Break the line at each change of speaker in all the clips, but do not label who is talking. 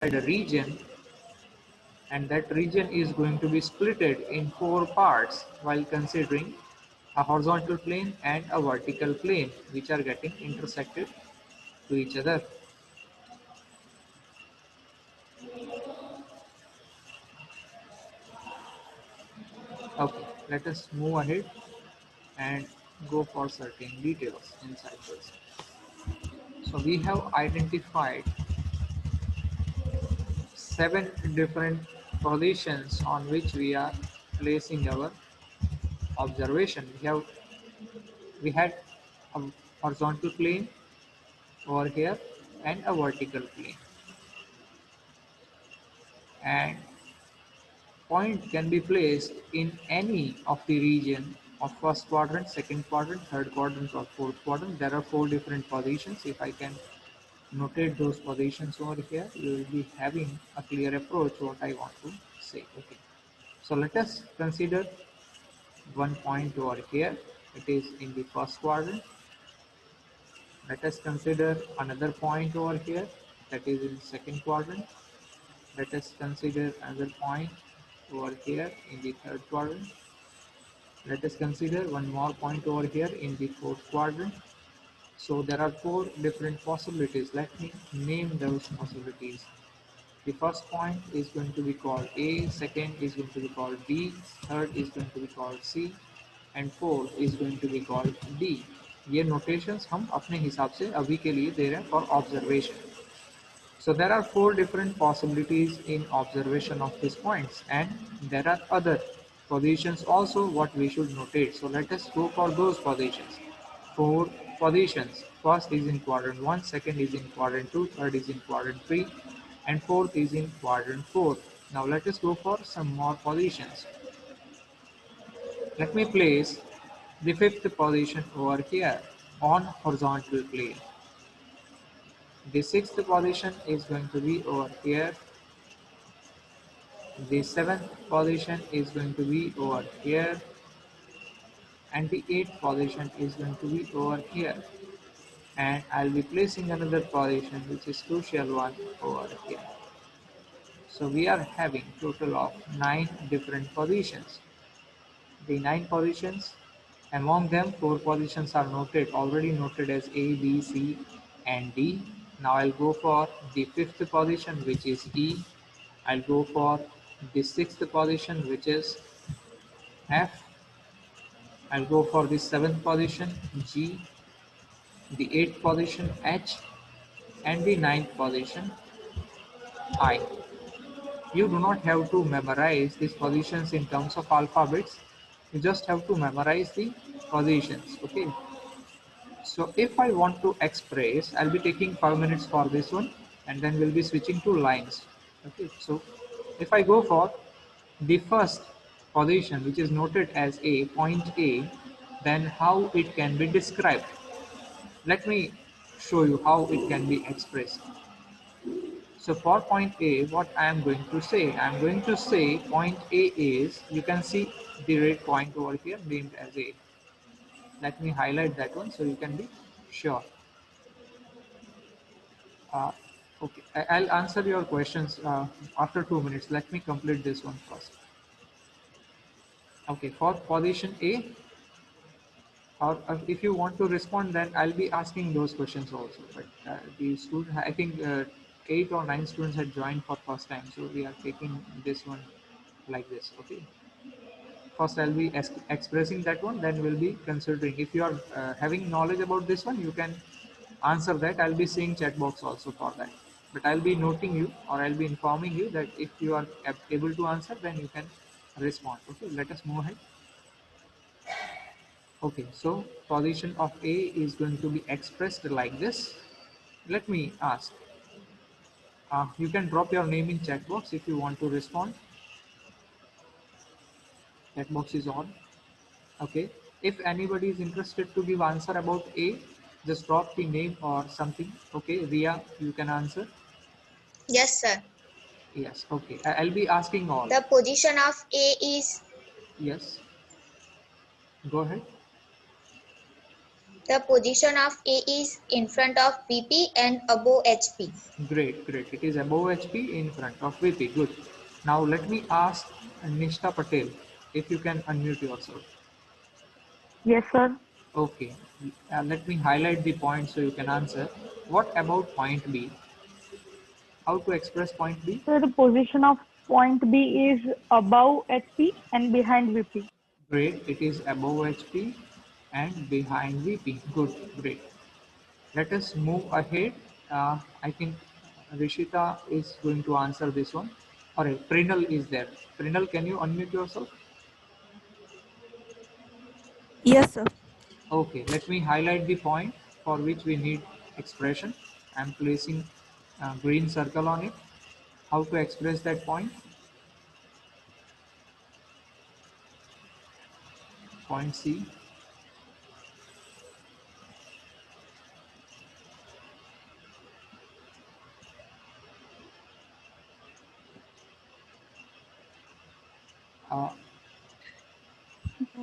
a region, and that region is going to be splitted in 4 parts while considering a horizontal plane and a vertical plane which are getting intersected to each other. Okay, let us move ahead and go for certain details inside this. So we have identified 7 different positions on which we are placing our observation. We had a horizontal plane over here and a vertical plane, and point can be placed in any of the region of first quadrant, second quadrant, third quadrant, or fourth quadrant. There are 4 different positions. If I can notate those positions over here, you will be having a clear approach what I want to say. Okay, so let us consider one point over here. It is in the first quadrant. Let us consider another point over here, that is in second quadrant. Let us consider another point over here in the third quadrant. Let us consider one more point over here in the fourth quadrant. So there are 4 different possibilities. Let me name those possibilities. The first point is going to be called A, second is going to be called B, third is going to be called C, and fourth is going to be called D. ये notations हम अपने हिसाब से अभी के लिए दे रहे हैं for observation. So there are 4 different possibilities in observation of these points, and there are other positions also what we should notate. So let us go for those positions. 4 positions. First is in quadrant 1, second is in quadrant 2, third is in quadrant 3, and fourth is in quadrant 4. Now let us go for some more positions. Let me place the 5th position over here on horizontal plane. The 6th position is going to be over here. The 7th position is going to be over here, and the 8th position is going to be over here, and I'll be placing another position which is crucial one over here. So we are having total of 9 different positions. The 9 positions, among them 4 positions are already noted as A, B, C, and D. Now I'll go for the 5th position, which is E. I'll go for the 6th position, which is F. I'll go for the 7th position, G, the 8th position, H, and the 9th position, I. You do not have to memorize these positions in terms of alphabets. You just have to memorize the positions. Okay. So if I want to express, I'll be taking 5 minutes for this one, and then we'll be switching to lines. Okay. So if I go for the first position, which is noted as A, point A, then how it can be described. Let me show you how it can be expressed. So for point A, what I am going to say? I am going to say point A is, you can see the red point over here named as A. Let me highlight that one so you can be sure. Uh, okay, I'll answer your questions after 2 minutes. Let me complete this one first. Okay, for position A, or if you want to respond, then I'll be asking those questions also. But the student, I think 8 or 9 students had joined for first time, so we are taking this one like this. Okay. First, I'll be expressing that one, then we'll be considering. If you are having knowledge about this one, you can answer that. I'll be seeing chat box also for that. But I'll be noting you, or I'll be informing you that if you are able to answer, then you can respond. Okay, let us move ahead. Okay, so position of A is going to be expressed like this. Let me ask. You can drop your name in chat box if you want to respond. Chat box is on. Okay. If anybody is interested to give answer about A, just drop the name or something. Okay. Ria, you can answer.
Yes, sir.
Yes. Okay. I'll be asking all.
The position of A is
Yes. Go ahead.
The position of A is in front of VP and above HP.
Great, great. It is above HP in front of VP. Good. Now let me ask Nishta Patel if you can unmute yourself.
Yes, sir.
Okay. Let me highlight the point so you can answer. What about point B? How to express point B?
So the position of point B is above HP and behind VP.
Great. It is above HP and behind VP. Good. Great. Let us move ahead. I think Rishita is going to answer this one. Alright, Prinal is there. Prinal, can you unmute yourself?
Yes, sir.
Okay, let me highlight the point for which we need expression. I'm placing a green circle on it. How to express that point? Point C. Uh,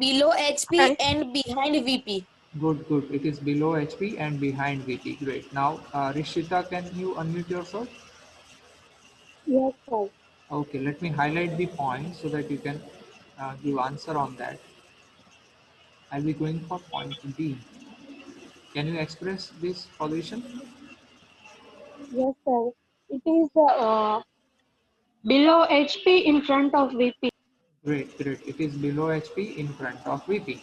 Below HP
Right.
and behind VP.
Good, good. It is below HP and behind VP. Great. Now, Rishita, can you unmute yourself?
Yes, sir.
Okay, let me highlight the point so that you can give answer on that. I'll be going for point D. Can you express this position?
Yes, sir. It is below HP in front of VP.
Great, great. It is below HP in front of VP.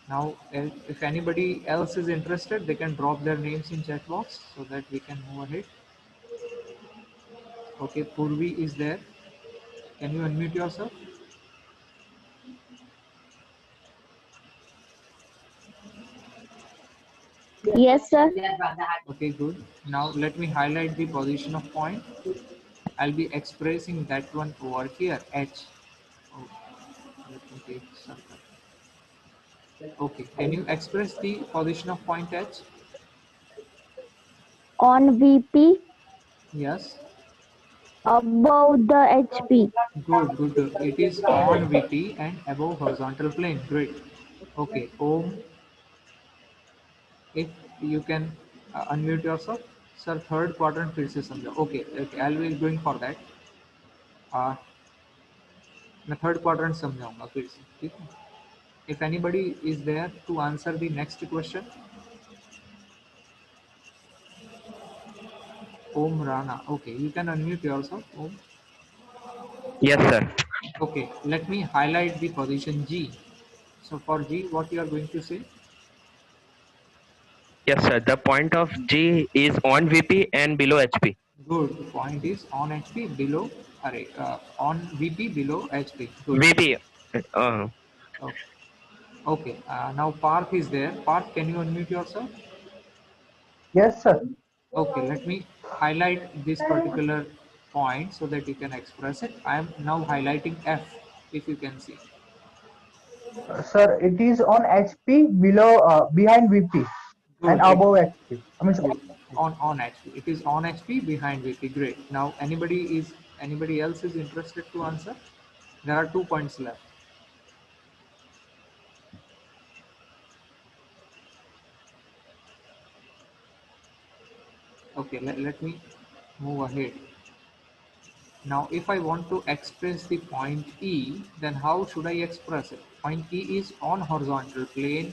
Now, if anybody else is interested, they can drop their names in chat box so that we can move ahead. Okay, Purvi is there. Can you unmute yourself?
Yes, sir.
Okay, good. Now let me highlight the position of point. I'll be expressing that one over here, H. Oh, let me take circle. Okay, can you express the position of point H?
On VP
Yes.
above the HP.
Good, good. It is on VP and above horizontal plane. Great. Okay, Om, if you can unmute yourself. Sir, third quadrant फिर से समझो. Okay, okay, I'll be going for that. मैं third quadrant समझाऊंगा फिर से, ठीक है? If anybody is there to answer the next question, Om Rana. Okay, you can unmute yourself, Om.
Yes, sir.
Okay, let me highlight the position G. So for G, what you are going to say?
Yes, sir. The point of G is on VP and below HP.
Good. Point is on HP below, on VP below HP. Good.
VP. Uh,
Okay. Okay. Now Parth is there. Parth, can you unmute yourself?
Yes, sir.
Okay. Let me highlight this particular point so that you can express it. I am now highlighting F, if you can see.
Sir, it is on HP below, behind VP and
Good.
above HP. I mean,
Good. On HP. It is on HP behind VP. Great. Now anybody else is interested to answer? There are 2 points left. Okay. Let me move ahead. Now, if I want to express the point E, then how should I express it? Point E is on horizontal plane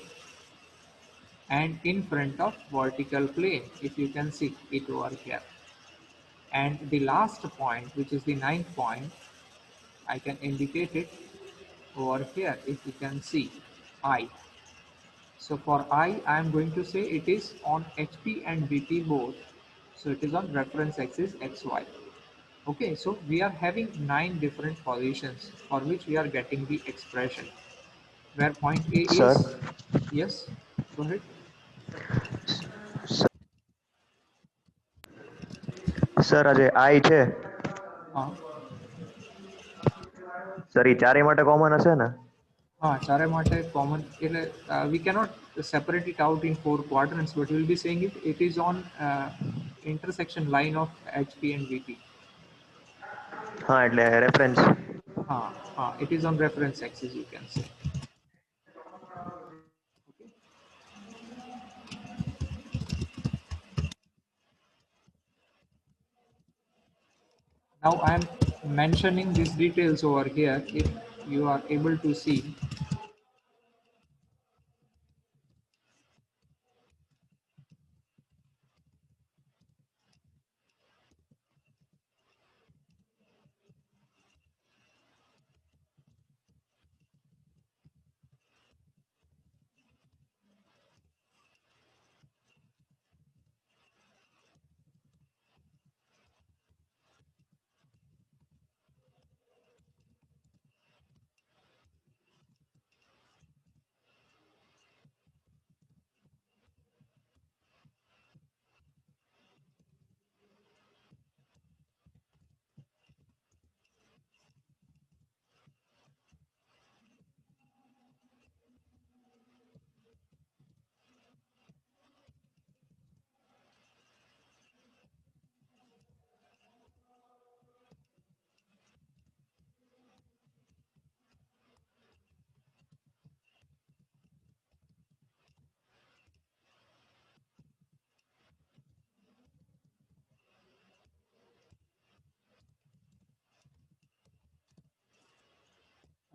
and in front of vertical plane, if you can see it over here. And the last point, which is the ninth point, I can indicate it over here, if you can see, I. So for I am going to say it is on HP and VP both. So it is on reference axis XY. Okay, so we are having 9 different positions for which we are getting the expression. Where point A
sir.
is, yes, go ahead.
Sir આજે આઈ છે
हाँ
sir ઈ ચારે માટે common હશે ને
हाँ चारे માટે common એટલે we cannot separate it out in 4 quadrants, but we will be saying it is on intersection line of HP and VP.
હા એટલે reference
It is on reference axis, you can say. Okay. Now I am mentioning these details over here. If you are able to see,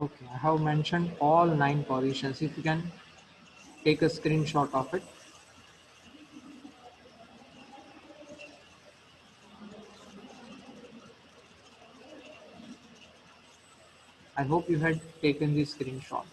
okay, I have mentioned all 9 positions. If you can take a screenshot of it. I hope you had taken the screenshot.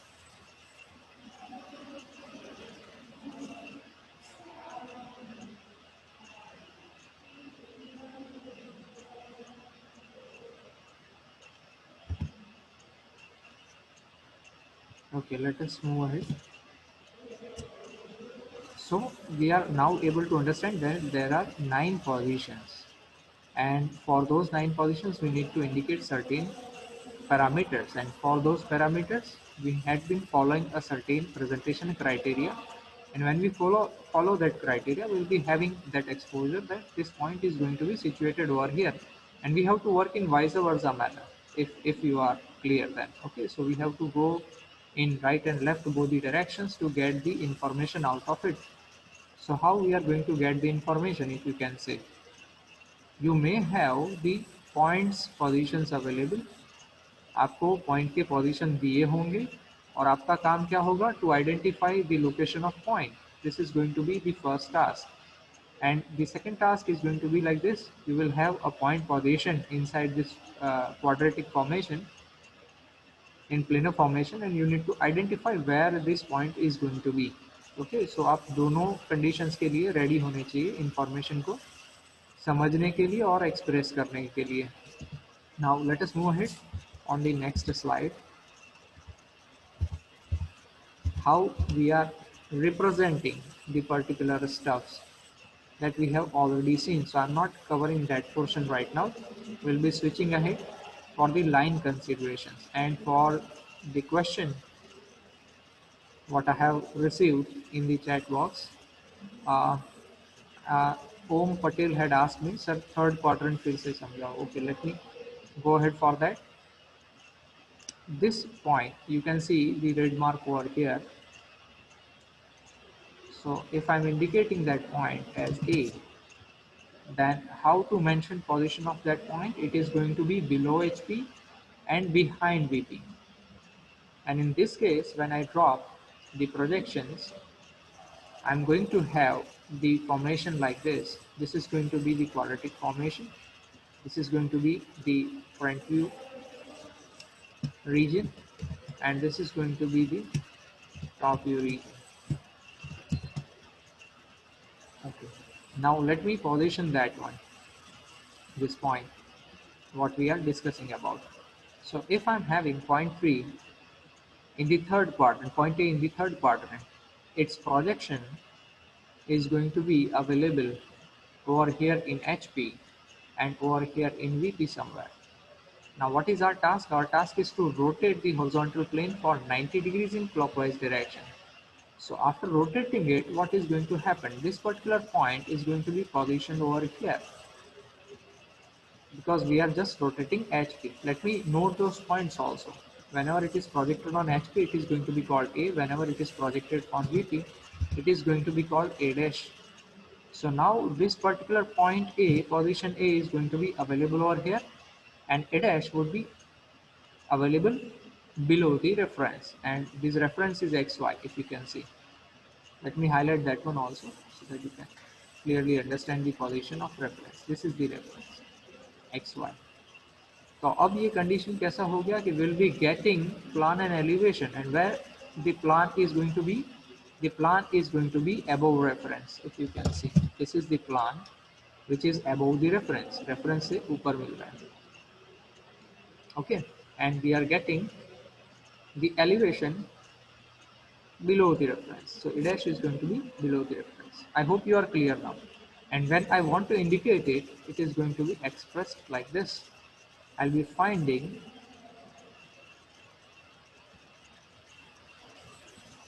Okay, let us move ahead. So we are now able to understand that there are 9 positions, and for those 9 positions we need to indicate certain parameters, and for those parameters we had been following a certain presentation criteria, and when we follow that criteria we will be having that exposure that this point is going to be situated over here, and we have to work in vice versa manner. If you are clear, then okay, so we have to go in right and left both the directions to get the information out of it. So how we are going to get the information? If you can say, you may have the points positions available, आपको point के position दिए होंगे, और आपका काम क्या होगा? To identify the location of point. This is going to be the first task, and the second task is going to be like this: you will have a point position inside this quadratic formation, in planar formation, and you need to identify where this point is going to be. Okay, so आप दोनों conditions के लिए ready होने चाहिए information को समझने के लिए और express करने के लिए. Now let us move ahead on the next slide. How we are representing the particular stuffs that we have already seen. So I'm not covering that portion right now. We'll be switching ahead for the line considerations, and for the question what I have received in the chat box. uh, uh, Om Patel had asked me, sir, third quadrant फिर से समझाओ. Okay, let me go ahead for that. This point, you can see the red mark over here. So if I'm indicating that point as A, then how to mention position of that point? It is going to be below HP and behind VP. And in this case, when I drop the projections, I'm going to have the formation like this. This is going to be the quadratic formation. This is going to be the front view region, and this is going to be the top view region. Okay. Now let me position that one, this point, what we are discussing about. So if I'm having point 3 in the third quadrant, point A in the third quadrant, its projection is going to be available over here in HP and over here in VP somewhere. Now what is our task? Our task is to rotate the horizontal plane for 90 degrees in clockwise direction. So after rotating it, what is going to happen? This particular point is going to be positioned over here, because we are just rotating HP. Let me note those points also. Whenever it is projected on HP, it is going to be called A. Whenever it is projected on VP, it is going to be called A dash. So now this particular point A, position A, is going to be available over here, and A dash would be available below the reference, and this reference is xy, if you can see. Let me highlight that one also so that you can clearly understand the position of reference. This is the reference xy. तो अब ये condition कैसा हो गया कि we'll be getting plan and elevation, and where the plan is going to be, the plan is going to be above reference. If you can see, this is the plan which is above the reference. Reference से ऊपर मिल रहा है. Okay, and we are getting the elevation below the reference. So A dash is going to be below the reference. I hope you are clear now. And when I want to indicate it, it is going to be expressed like this. I'll be finding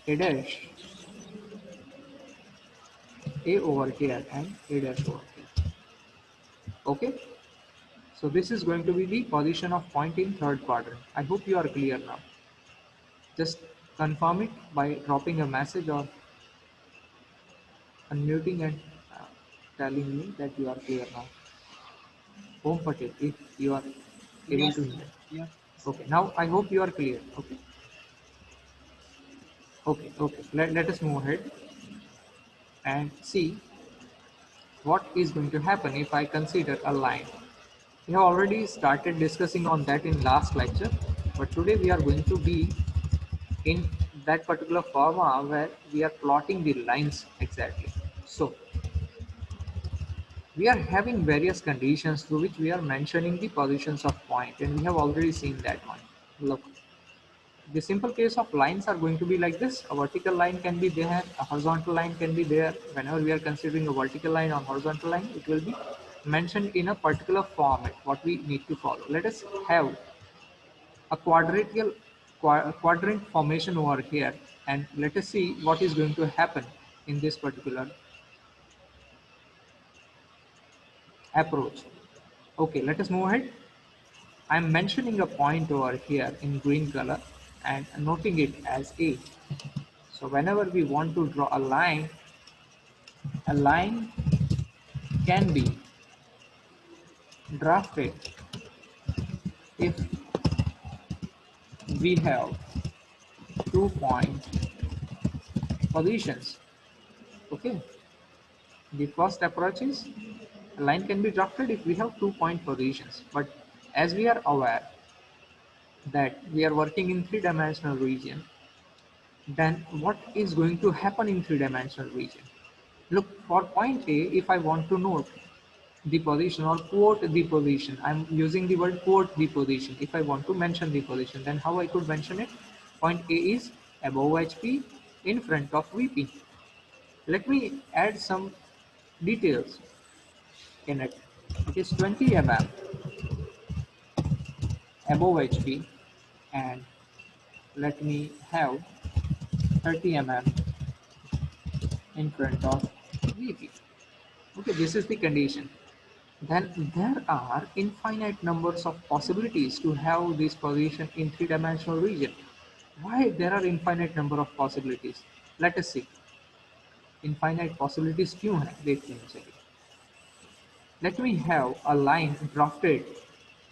A dash, A over here and A dash over here. Okay. So this is going to be the position of point in third quadrant. I hope you are clear now. Just confirm it by dropping a message or unmuting and telling me that you are clear now. Home Patel, if you are able to hear.
Yes.
Okay, now I hope you are clear. Okay. Okay. Let us move ahead and see what is going to happen if I consider a line. We have already started discussing on that in last lecture, but today we are going to be in that particular forma where we are plotting the lines exactly. So we are having various conditions through which we are mentioning the positions of point, and we have already seen that one. Look, the simple case of lines are going to be like this. A vertical line can be there, a horizontal line can be there. Whenever we are considering a vertical line or horizontal line, it will be mentioned in a particular format what we need to follow. Let us have a quadrant formation over here, and let us see what is going to happen in this particular approach. Okay, let us move ahead. I'm mentioning a point over here in green color and noting it as A. So whenever we want to draw a line can be drafted if we have 2 point positions. Okay, the first approach is a line can be drafted if we have 2 point positions, but as we are aware that we are working in three-dimensional region, then what is going to happen in three-dimensional region? Look, for point A, if I want to note the position or quote the position, I'm using the word quote the position. If I want to mention the position, then how I could mention it? Point A is above HP in front of VP. Let me add some details in it. It is 20 mm above HP, and let me have 30 mm in front of VP. Okay, this is the condition. Then there are infinite numbers of possibilities to have this position in three-dimensional region. Why there are infinite number of possibilities? Let us see. Infinite possibilities क्यों हैं? देखते हैं चलिए. Let me have a line drafted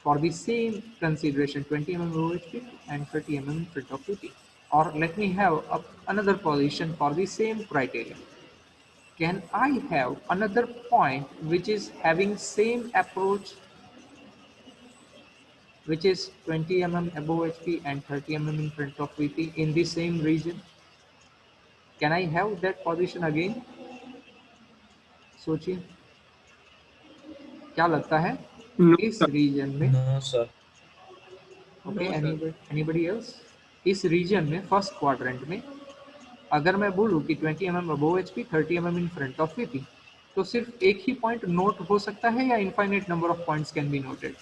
for the same consideration 20 mm OHP and 30 mm in front of VP. Or let me have another position for the same criteria. Can I have another point which is having same approach, which is 20 mm above HP and 30 mm in front of VP in the same region? Can I have that position again? सोचिए क्या लगता है
No,
इस
sir.
Reason में?
No, sir.
Okay,
No, sir.
Anybody else? इस reason में first quadrant में अगर मैं बोलूं कि 20 mm above HP 30 mm in front of VP, तो सिर्फ एक ही पॉइंट नोट हो सकता है या infinite number of points can be noted?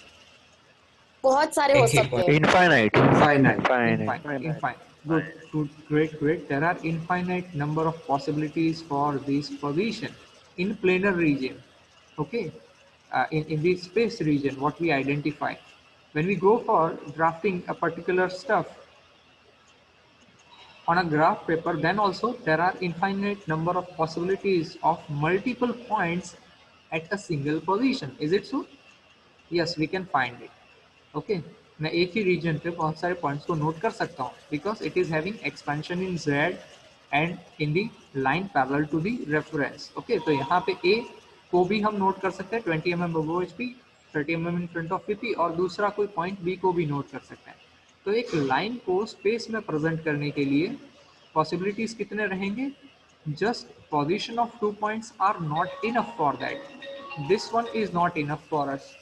बहुत सारे हो
एक ही
सकते
point.
हैं.
Infinite.
Finite.
Infinite.
Infinite. Good. Great. There are infinite number of possibilities for this position in planar region. Okay, in the space region, what we identify when we go for drafting a particular stuff on a graph paper, then also there are infinite number of possibilities of multiple points at a single position. Is it so? Yes, we can find it. Okay, मैं एक ही reason पे बहुत सारे points को note कर सकता हूँ because it is having expansion in z and in the line parallel to the reference. Okay, तो यहाँ पे ए को भी हम नोट कर सकते हैं 20 mm above HP, 30 mm in front of VP, और दूसरा कोई पॉइंट बी को भी नोट कर सकते हैं। तो एक लाइन को स्पेस में प्रेजेंट करने के लिए पॉसिबिलिटीज कितने रहेंगे? Just position of 2 points are not enough for that, this one is not enough for us.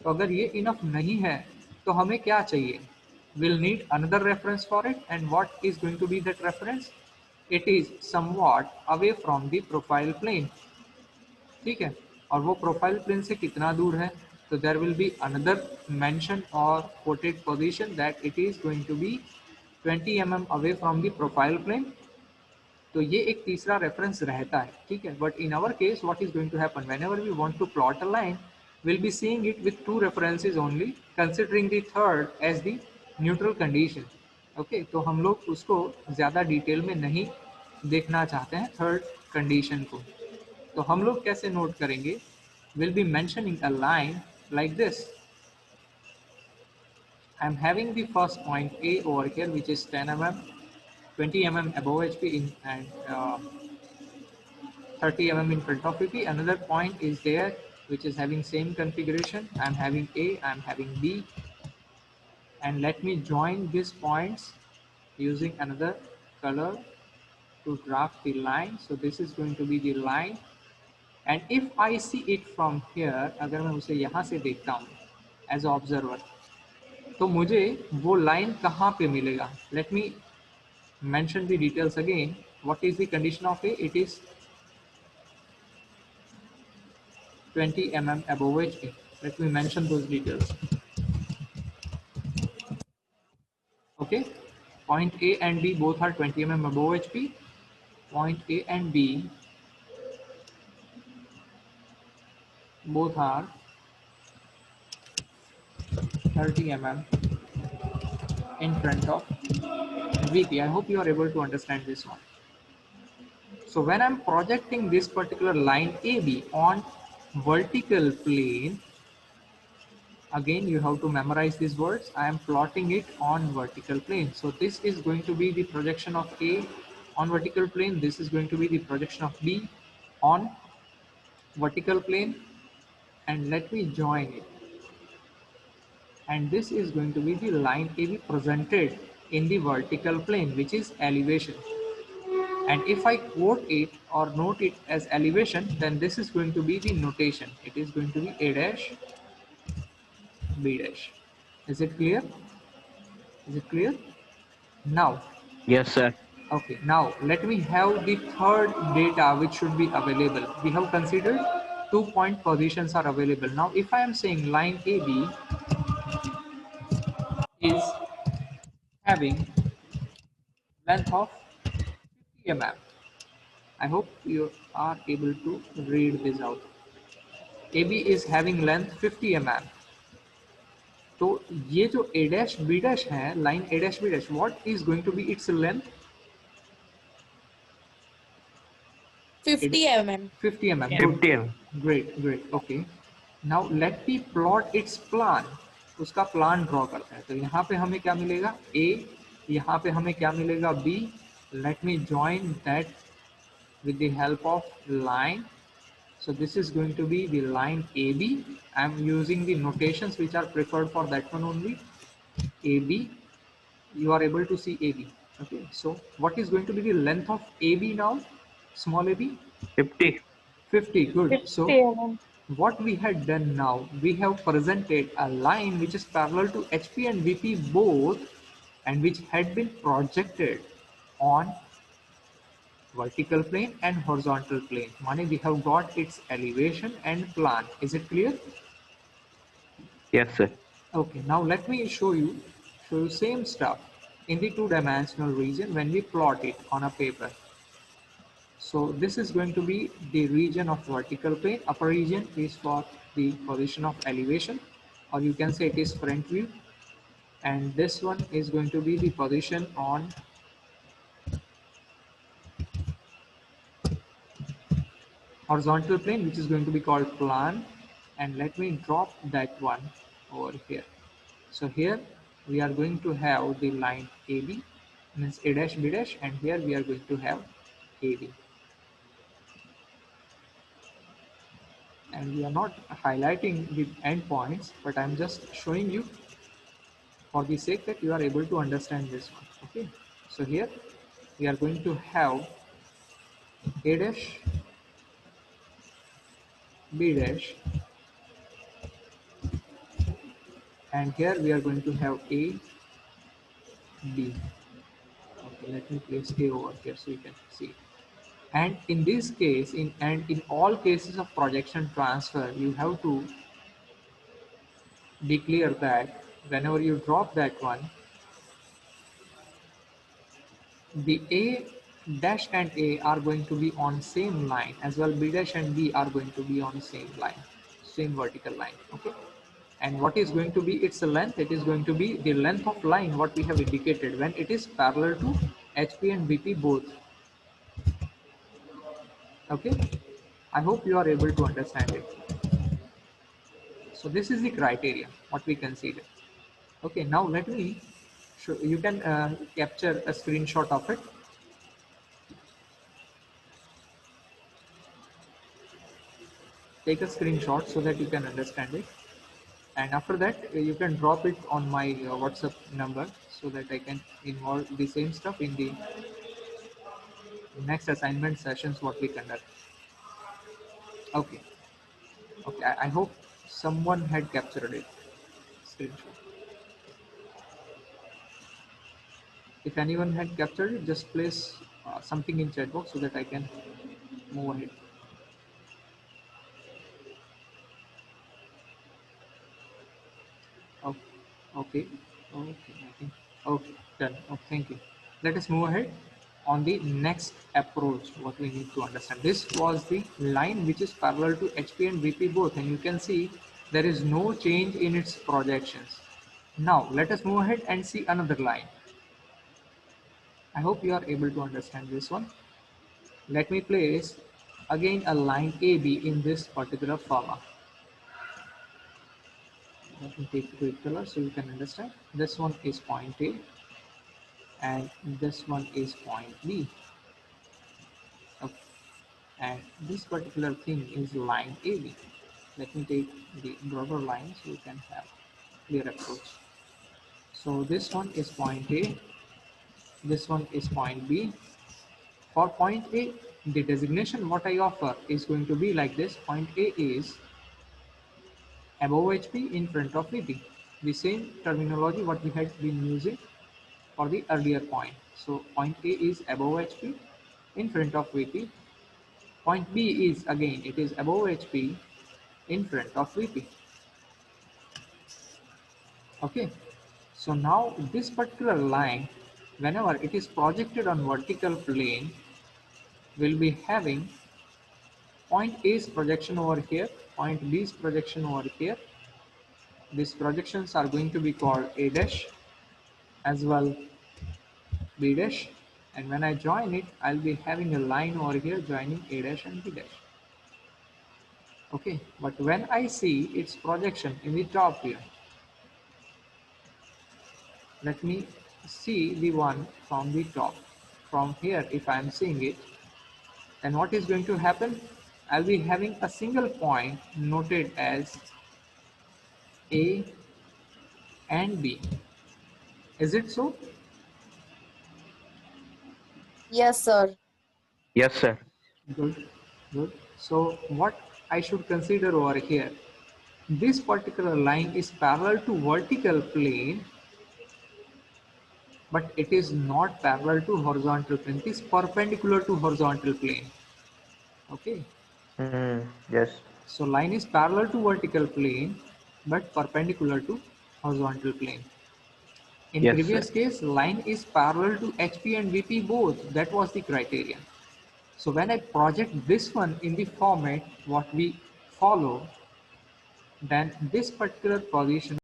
तो अगर ये इनफ नहीं है तो हमें क्या चाहिए? Will need another reference for it, and what is going to be that reference? It is somewhat away from the profile plane. ठीक है, और वो प्रोफाइल प्लेन से कितना दूर है? तो there will be another dimension or quoted position that it is going to be 20 mm away from the profile plane. तो ये एक तीसरा रेफरेंस रहता है। ठीक है, but in our case what is going to happen, whenever we want to plot a line, we'll be seeing it with two references only, considering the third as the neutral condition. Okay, तो हम लोग उसको ज़्यादा detail में नहीं देखना चाहते हैं थर्ड कंडीशन को। तो हम लोग कैसे नोट करेंगे? Will be mentioning a line like this. I'm having the first point A over here, which is 10 mm, 20 mm above HP in, and 30 mm in front of VP. Another point is there which is having same configuration. I'm having A, I'm having B, and let me join these points using another color to draft the line. So this is going to be the line, and if I see it from here, अगर मैं उसे यहाँ से देखता हूँ as an observer, तो मुझे वो line कहाँ पे मिलेगा? Let me mention the details again. What is the condition of A? It is 20 mm above HP. Let me mention those details. Okay, point A and B both are 20 mm above HP. Point A and B both are 30 mm in front of VP. I hope you are able to understand this one. So when I'm projecting this particular line AB on vertical plane, again you have to memorize these words. I am plotting it on vertical plane. So this is going to be the projection of A on vertical plane. This is going to be the projection of B on vertical plane, and let me join it. And this is going to be the line AB presented in the vertical plane, which is elevation. And if I quote it or note it as elevation, then this is going to be the notation. It is going to be A dash, B dash. Is it clear? Is it clear? Now,
Yes, sir.
okay, now let me have the third data which should be available. We have considered 2 point positions are available. Now, if I am saying line AB is having length of 50 mm, I hope you are able to read this out. AB is having length 50 mm. तो ये जो A dash B dash है, line A dash B dash, what is going to be its length?
50 mm.
50 mm. Good.
50 mm.
Great, great. Okay. Now let me plot its plan. उसका plan draw करते हैं। तो यहाँ पे हमें क्या मिलेगा? A. यहाँ पे हमें क्या मिलेगा? B. Let me join that with the help of line. So this is going to be the line AB. I am using the notations which are preferred for that one only. AB. You are able to see AB. Okay. So what is going to be the length of AB now? Small AB?
50.
50. Good.
50
So
mm.
what we had done now, we have presented a line which is parallel to HP and VP both, and which had been projected on vertical plane and horizontal plane. Mane, we have got its elevation and plan. Is it clear?
Yes, sir.
Okay, now let me show you same stuff in the two-dimensional region when we plot it on a paper. So this is going to be the region of vertical plane. Upper region is for the position of elevation, or you can say it is front view. And this one is going to be the position on horizontal plane, which is going to be called plan. And let me drop that one over here. So here we are going to have the line AB, means A dash B dash, and here we are going to have AB. And we are not highlighting the endpoints, but I'm just showing you for the sake that you are able to understand this one. Okay, so here we are going to have A dash B dash, and here we are going to have A B. Okay, let me place A over here so you can see. And in this case, in all cases of projection transfer, you have to declare that whenever you drop that one, the A dash and A are going to be on same line, as well B dash and B are going to be on same line, same vertical line. Okay, and what is going to be its length? It is going to be the length of line what we have indicated when it is parallel to HP and BP both. Okay, I hope you are able to understand it. So this is the criteria what we consider. Okay, now let me show you. Can capture a screenshot of it. Take a screenshot so that you can understand it, and after that you can drop it on my WhatsApp number so that I can involve the same stuff in the next assignment sessions what we conduct. Okay, okay, I hope someone had captured it, screenshot. If anyone had captured it, just place something in chat box so that I can move ahead. Oh, okay, okay, I think, okay, done. Oh, thank you. Let us move ahead on the next approach. What we need to understand. This was the line which is parallel to HP and VP both, and you can see there is no change in its projections. Now let us move ahead and see another line. I hope you are able to understand this one. Let me place again a line AB in this particular formula. Let me take quick color so you can understand. This one is point A and this one is point B. Okay. And this particular thing is line AB. Let me take the broader line so you can have clear approach. So this one is point A, this one is point B. For point A, the designation what I offer is going to be like this. Point A is above HP in front of VP. The same terminology what we had been using for the earlier point. So point A is above HP in front of VP. Point B is again it is above HP in front of VP. Okay, so now this particular line, whenever it is projected on vertical plane, will be having point A's projection over here, point B's projection over here. These projections are going to be called A dash as well B dash, and when I join it, I'll be having a line over here joining A dash and B dash. Okay, but when I see its projection in the top view, let me see the one from the top. From here, if I am seeing it, then what is going to happen? I'll be having a single point noted as A and B. Is it so?
Yes, sir.
Yes, sir.
Good, good. So what I should consider over here, this particular line is parallel to vertical plane, but it is not parallel to horizontal plane. It is perpendicular to horizontal plane. Okay.
Yes.
So line is parallel to vertical plane, but perpendicular to horizontal plane. In
Yes, sir.
previous case, line is parallel to HP and VP both. That was the criteria. So when I project this one in the format what we follow, then this particular position